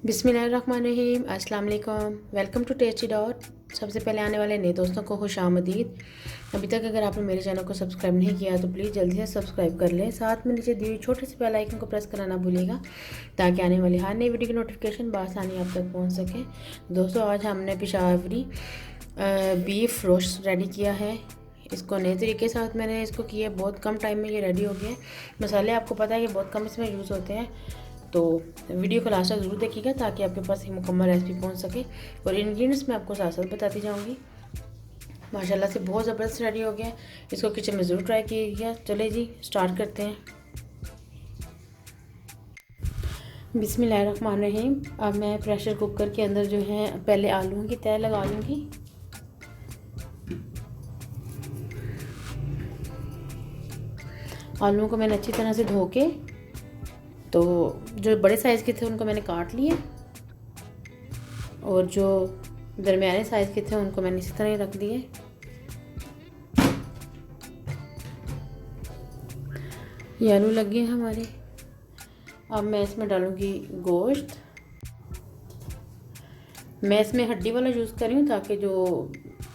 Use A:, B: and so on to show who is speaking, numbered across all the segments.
A: बिस्मिल्लाहिर्रहमानिर्रहीम, अस्सलाम वालेकुम। Welcome to tasty dot. सबसे पहले आने वाले नए दोस्तों को खुश आमदीद। अभी तक अगर आपने मेरे चैनल को सब्सक्राइब नहीं किया तो प्लीज़ जल्दी से सब्सक्राइब कर लें। साथ में नीचे दी हुई छोटे से बेल आइकन को प्रेस करना ना भूलिएगा ताकि आने वाली हर नई वीडियो की नोटिफिकेशन बआसानी आप तक पहुँच सके। दोस्तों, आज हमने पेशावरी बीफ रोस्ट रेडी किया है। इसको नए तरीके के साथ मैंने इसको किया, बहुत कम टाइम में ये रेडी हो गया। मसाले आपको पता है कि बहुत कम इसमें यूज़ होते हैं, तो वीडियो को लास्ट तक ज़रूर देखिएगा ताकि आपके पास मुकम्मल रेसिपी पहुंच सके। और इंग्रेडिएंट्स मैं आपको साथ साथ बताती जाऊंगी। माशाल्लाह से बहुत ज़बरदस्त रेडी हो गया। इसको किचन में ज़रूर ट्राई कीजिएगा। चले जी, स्टार्ट करते हैं। बिस्मिल्लाहिर्रहमानिर्रहीम। अब मैं प्रेशर कुकर के अंदर जो है पहले आलूओं की तह लगा लूँगी। आलूओं को मैंने अच्छी तरह से धो के, तो जो बड़े साइज़ के थे उनको मैंने काट लिए और जो दरमियाने साइज़ के थे उनको मैंने इसी तरह ही रख दिए। ये आलू लग गए हमारे। अब मैं इसमें डालूँगी गोश्त। मैं इसमें हड्डी वाला यूज़ कर रही हूँ ताकि जो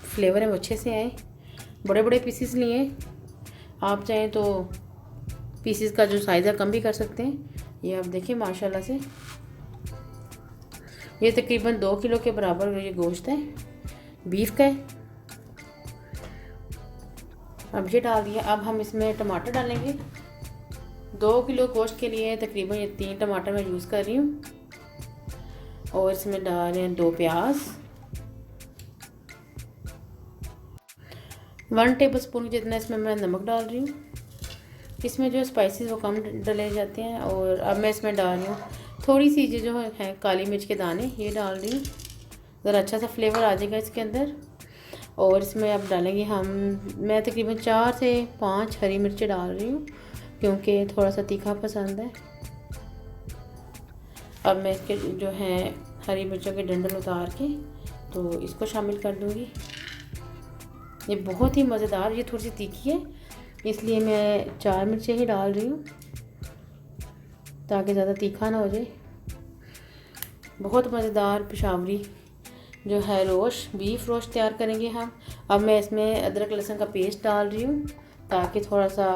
A: फ्लेवर है वो अच्छे से आए। बड़े बड़े पीसीस लिए, आप चाहें तो पीसीस का जो साइज़ है कम भी कर सकते हैं। ये आप देखिए माशाल्लाह से ये तकरीबन 2 किलो के बराबर ये गोश्त है, बीफ का है। अब ये डाल दिया। अब हम इसमें टमाटर डालेंगे। 2 किलो गोश्त के लिए तकरीबन ये 3 टमाटर मैं यूज़ कर रही हूँ। और इसमें डाल रहे हैं 2 प्याज, 1 टेबलस्पून जितना इसमें मैं नमक डाल रही हूँ। इसमें जो स्पाइसेस वो कम डाले जाते हैं। और अब मैं इसमें डाल रही हूँ थोड़ी सी जो है काली मिर्च के दाने, ये डाल रही हूँ। ज़रा अच्छा सा फ्लेवर आ जाएगा इसके अंदर। और इसमें अब डालेंगे मैं तकरीबन 4 से 5 हरी मिर्चें डाल रही हूँ क्योंकि थोड़ा सा तीखा पसंद है। अब मैं इसके जो है हरी मिर्चों के डंडल उतार के तो इसको शामिल कर दूँगी। ये बहुत ही मज़ेदार, ये थोड़ी सी तीखी है इसलिए मैं 4 मिर्चें ही डाल रही हूँ ताकि ज़्यादा तीखा ना हो जाए। बहुत मज़ेदार पेशावरी जो है बीफ रोस्ट तैयार करेंगे हम। अब मैं इसमें अदरक लहसुन का पेस्ट डाल रही हूँ ताकि थोड़ा सा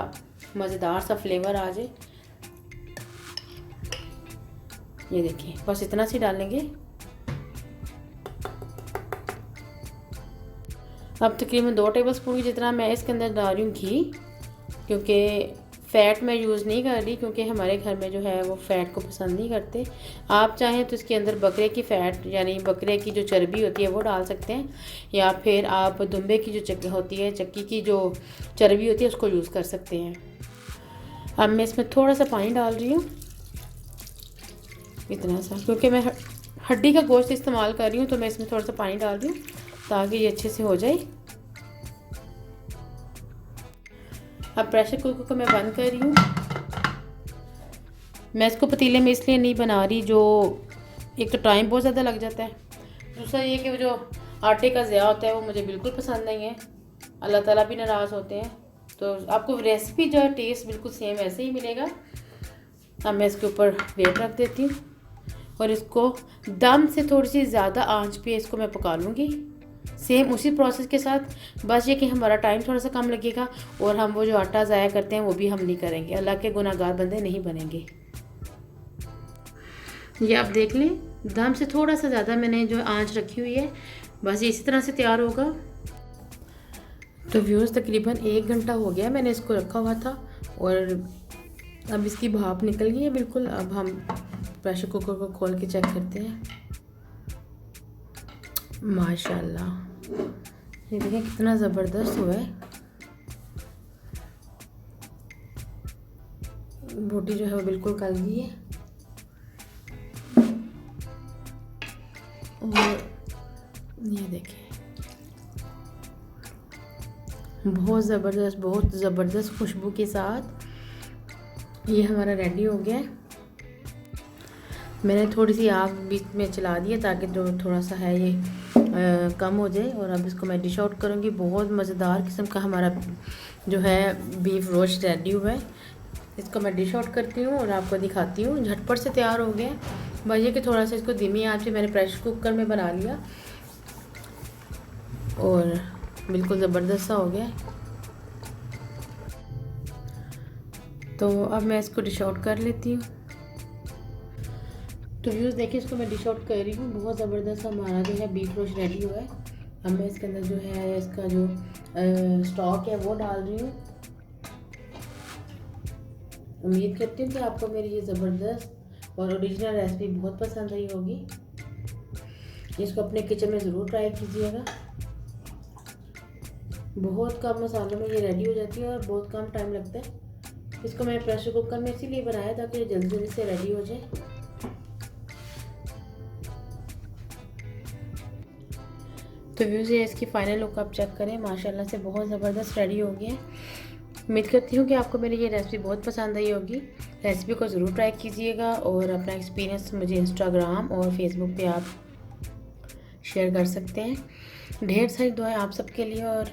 A: मज़ेदार सा फ्लेवर आ जाए। ये देखिए, बस इतना सी डालेंगे। अब तकरीबन 2 टेबलस्पून की जितना मैं इसके अंदर डाल रही हूँ घी, क्योंकि फ़ैट मैं यूज़ नहीं कर रही क्योंकि हमारे घर में जो है वो फ़ैट को पसंद नहीं करते। आप चाहें तो इसके अंदर बकरे की फ़ैट यानी बकरे की जो चर्बी होती है वो डाल सकते हैं, या फिर आप दुम्बे की जो चक्की होती है, चक्की की जो चर्बी होती है उसको यूज़ कर सकते हैं। अब मैं इसमें थोड़ा सा पानी डाल रही हूँ, इतना सा, क्योंकि मैं हड्डी का गोश्त इस्तेमाल कर रही हूँ तो मैं इसमें थोड़ा सा पानी डाल रही हूँ ताकि ये अच्छे से हो जाए। अब प्रेशर कुकर को मैं बंद कर रही हूँ। मैं इसको पतीले में इसलिए नहीं बना रही, जो एक तो टाइम बहुत ज़्यादा लग जाता है, दूसरा ये कि वो जो आटे का ज़िया होता है वो मुझे बिल्कुल पसंद नहीं है। अल्लाह ताला भी नाराज़ होते हैं। तो आपको रेसिपी जो है टेस्ट बिल्कुल सेम ऐसे ही मिलेगा। अब मैं इसके ऊपर वेट रख देती हूँ और इसको दम से थोड़ी सी ज़्यादा आंच पे इसको मैं पका लूँगी। सेम उसी प्रोसेस के साथ, बस ये कि हमारा टाइम थोड़ा सा कम लगेगा और हम वो जो आटा ज़ाया करते हैं वो भी हम नहीं करेंगे। अल्लाह के गुनाहगार बंदे नहीं बनेंगे। ये आप देख लें, दम से थोड़ा सा ज़्यादा मैंने जो आंच रखी हुई है, बस ये इसी तरह से तैयार होगा। तो व्यूअर्स, तकरीबन 1 घंटा हो गया मैंने इसको रखा हुआ था और अब इसकी भाप निकल गई है बिल्कुल। अब हम प्रेशर कुकर को खोल के चेक करते हैं। माशाल्लाह, ये देखें कितना ज़बरदस्त हुआ है। बोटी जो है वो बिल्कुल गल गई है और ये देखें बहुत ज़बरदस्त खुशबू के साथ ये हमारा रेडी हो गया है। मैंने थोड़ी सी आग बीच में चला दी है ताकि जो थोड़ा सा है ये कम हो जाए। और अब इसको मैं डिश आउट करूँगी। बहुत मज़ेदार किस्म का हमारा जो है बीफ रोस्ट रेडी हुआ है। इसको मैं डिश आउट करती हूँ और आपको दिखाती हूँ। झटपट से तैयार हो गया। वही कि थोड़ा सा इसको धीमी आंच पे मैंने प्रेशर कुकर में बना लिया और बिल्कुल ज़बरदस्त सा हो गया। तो अब मैं इसको डिश आउट कर लेती हूँ। तो व्यूज़ देखिए, इसको मैं डिश आउट कर रही हूँ। बहुत ज़बरदस्त हमारा जो है बीफ रोस्ट रेडी हुआ है। अब मैं इसके अंदर जो है इसका जो स्टॉक है वो डाल रही हूँ। उम्मीद करती हूँ कि आपको मेरी ये ज़बरदस्त और ओरिजिनल रेसिपी बहुत पसंद आई होगी। इसको अपने किचन में ज़रूर ट्राई कीजिएगा। बहुत कम मसालों में ये रेडी हो जाती है और बहुत कम टाइम लगता है। इसको मैंने प्रेशर कुकर में इसीलिए बनाया ताकि ये जल्दी जल्दी से रेडी हो जाए। तो व्यूज़ ये इसकी फ़ाइनल लुक आप चेक करें, माशाल्लाह से बहुत ज़बरदस्त रेडी हो गया है। उम्मीद करती हूँ कि आपको मेरी ये रेसिपी बहुत पसंद आई होगी। रेसिपी को ज़रूर ट्राई कीजिएगा और अपना एक्सपीरियंस मुझे इंस्टाग्राम और फेसबुक पे आप शेयर कर सकते हैं। ढेर सारी दुआएं आप सबके लिए और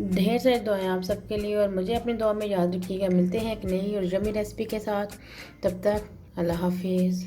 A: ढेर सारी दुआएं आप सबके लिए और मुझे अपनी दुआ में याद रखिएगा। मिलते हैं एक नई और यम्मी रेसिपी के साथ। तब तक अल्लाह हाफिज़।